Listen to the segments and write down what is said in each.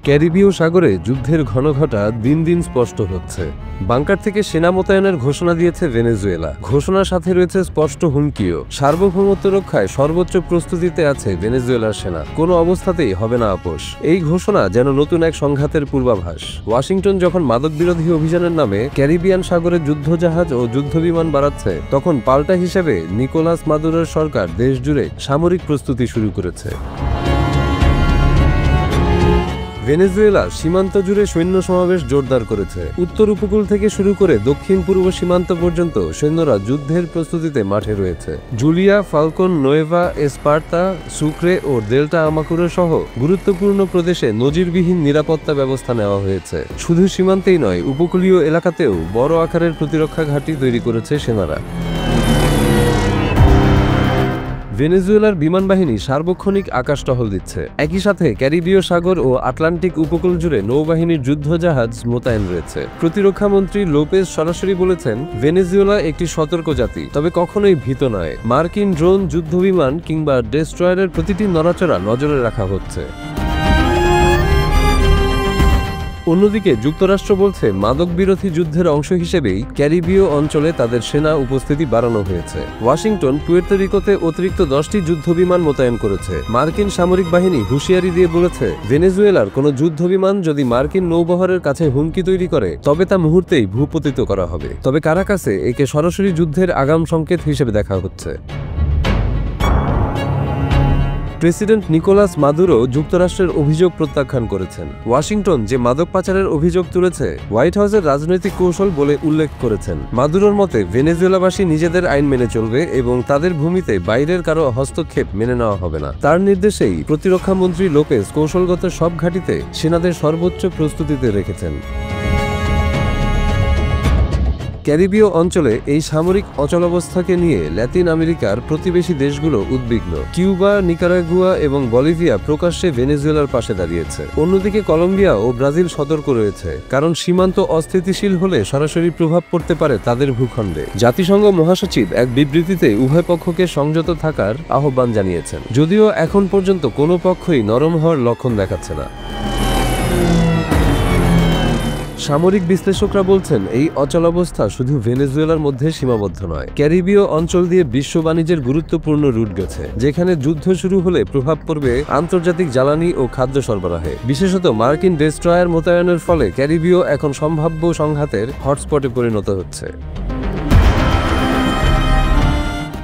ক্যারিবীয় সাগরে যুদ্ধের ঘনঘটা দিন দিন স্পষ্ট হচ্ছে। বাংকার থেকে সেনা মোতায়েনের ঘোষণা দিয়েছে ভেনেজুয়েলা। ঘোষণার সাথে রয়েছে স্পষ্ট হুমকিও। সার্বভৌমত্ব রক্ষায় সর্বোচ্চ প্রস্তুতিতে আছে ভেনেজুয়েলার সেনা, কোনো অবস্থাতেই হবে না আপোষ। এই ঘোষণা যেন নতুন এক সংঘাতের পূর্বাভাস। ওয়াশিংটন যখন মাদক বিরোধী অভিযানের নামে ক্যারিবিয়ান সাগরে যুদ্ধজাহাজ ও যুদ্ধবিমান বাড়াচ্ছে, তখন পাল্টা হিসেবে নিকোলাস মাদুরোর সরকার দেশ জুড়ে সামরিক প্রস্তুতি শুরু করেছে। ভেনেজুয়েলা সীমান্ত জুড়ে সৈন্য সমাবেশ জোরদার করেছে। উত্তর উপকূল থেকে শুরু করে দক্ষিণ পূর্ব সীমান্ত পর্যন্ত সৈন্যরা যুদ্ধের প্রস্তুতিতে মাঠে রয়েছে। জুলিয়া, ফালকন, নোয়েভা, এসপার্তা, সুক্রে ও ডেল্টা আমাকুরো সহ গুরুত্বপূর্ণ প্রদেশে নজিরবিহীন নিরাপত্তা ব্যবস্থা নেওয়া হয়েছে। শুধু সীমান্তেই নয়, উপকূলীয় এলাকাতেও বড় আকারের প্রতিরক্ষা ঘাঁটি তৈরি করেছে সেনারা। ভেনেজুয়েলার বিমান বাহিনী সার্বক্ষণিক আকাশ টহল দিচ্ছে। একই সাথে ক্যারিবীয় সাগর ও আটলান্টিক উপকূল জুড়ে নৌবাহিনীর যুদ্ধজাহাজ মোতায়েন রয়েছে। প্রতিরক্ষা মন্ত্রী লোপেজ সরাসরি বলেছেন, ভেনেজুয়েলা একটি সতর্ক জাতি, তবে কখনোই ভীত নয়। মার্কিন ড্রোন, যুদ্ধবিমান কিংবা ডেস্ট্রয়ারের প্রতিটি নড়াচড়া নজরে রাখা হচ্ছে। অন্যদিকে যুক্তরাষ্ট্র বলছে, মাদক বিরোধী যুদ্ধের অংশ হিসেবেই ক্যারিবীয় অঞ্চলে তাদের সেনা উপস্থিতি বাড়ানো হয়েছে। ওয়াশিংটন পুয়ের্তো রিকোতে অতিরিক্ত 10টি যুদ্ধবিমান মোতায়েন করেছে। মার্কিন সামরিক বাহিনী হুঁশিয়ারি দিয়ে বলেছে, ভেনেজুয়েলার কোনো যুদ্ধবিমান যদি মার্কিন নৌবহরের কাছে হুমকি তৈরি করে, তবে তা মুহূর্তেই ভূপতিত করা হবে। তবে কারাকাসে একে সরাসরি যুদ্ধের আগাম সংকেত হিসেবে দেখা হচ্ছে। প্রেসিডেন্ট নিকোলাস মাদুরো যুক্তরাষ্ট্রের অভিযোগ প্রত্যাখ্যান করেছেন। ওয়াশিংটন যে মাদক পাচারের অভিযোগ তুলেছে, হোয়াইট হাউসের রাজনৈতিক কৌশল বলে উল্লেখ করেছেন। মাদুরোর মতে, ভেনেজুয়েলাবাসী নিজেদের আইন মেনে চলবে এবং তাদের ভূমিতে বাইরের কারো হস্তক্ষেপ মেনে নেওয়া হবে না। তার নির্দেশেই প্রতিরক্ষা মন্ত্রী লোপেজ কৌশলগত সব ঘাঁটিতে সেনাদের সর্বোচ্চ প্রস্তুতিতে রেখেছেন। ক্যারিবীয় অঞ্চলে এই সামরিক অচলাবস্থাকে নিয়ে ল্যাতিন আমেরিকার প্রতিবেশী দেশগুলো উদ্বিগ্ন। কিউবা, নিকারাগুয়া এবং বলিভিয়া প্রকাশ্যে ভেনেজুয়েলার পাশে দাঁড়িয়েছে। অন্যদিকে কলম্বিয়া ও ব্রাজিল সতর্ক রয়েছে, কারণ সীমান্ত অস্থিতিশীল হলে সরাসরি প্রভাব পড়তে পারে তাদের ভূখণ্ডে। জাতিসংঘ মহাসচিব এক বিবৃতিতে উভয় পক্ষকে সংযত থাকার আহ্বান জানিয়েছেন, যদিও এখন পর্যন্ত কোনো পক্ষই নরম হওয়ার লক্ষণ দেখাচ্ছে না। সামরিক বিশ্লেষকরা বলছেন, এই অচলাবস্থা শুধু ভেনেজুয়েলার মধ্যে সীমাবদ্ধ নয়। ক্যারিবীয় অঞ্চল দিয়ে বিশ্ব বাণিজ্যের গুরুত্বপূর্ণ রুট গেছে, যেখানে যুদ্ধ শুরু হলে প্রভাব পড়বে আন্তর্জাতিক জ্বালানি ও খাদ্য সরবরাহে। বিশেষত মার্কিন ডেস্ট্রয়ার মোতায়েনের ফলে ক্যারিবীয় এখন সম্ভাব্য সংঘাতের হটস্পটে পরিণত হচ্ছে।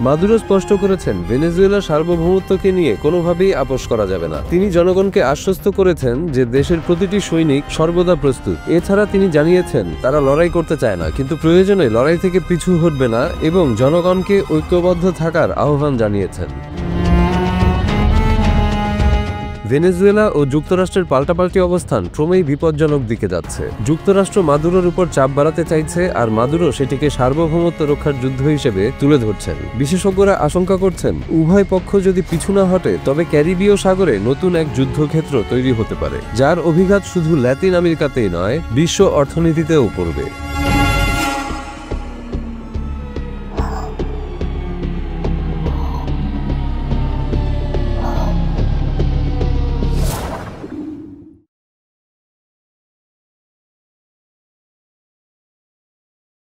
মাদুরো স্পষ্ট করেছেন, ভেনেজুয়েলার সার্বভৌমত্বকে নিয়ে কোনোভাবেই আপোষ করা যাবে না। তিনি জনগণকে আশ্বস্ত করেছেন যে দেশের প্রতিটি সৈনিক সর্বদা প্রস্তুত। এছাড়া তিনি জানিয়েছেন, তারা লড়াই করতে চায় না, কিন্তু প্রয়োজনে লড়াই থেকে পিছু হটবে না এবং জনগণকে ঐক্যবদ্ধ থাকার আহ্বান জানিয়েছেন। ভেনেজুয়েলা ও যুক্তরাষ্ট্রের পাল্টাপাল্টি অবস্থান ক্রমেই বিপজ্জনক দিকে যাচ্ছে। যুক্তরাষ্ট্র মাদুরোর উপর চাপ বাড়াতে চাইছে, আর মাদুরো সেটিকে সার্বভৌমত্ব রক্ষার যুদ্ধ হিসেবে তুলে ধরছেন। বিশেষজ্ঞরা আশঙ্কা করছেন, উভয় পক্ষ যদি পিছু না হটে, তবে ক্যারিবীয় সাগরে নতুন এক যুদ্ধক্ষেত্র তৈরি হতে পারে, যার অভিঘাত শুধু ল্যাতিন আমেরিকাতেই নয়, বিশ্ব অর্থনীতিতেও পড়বে।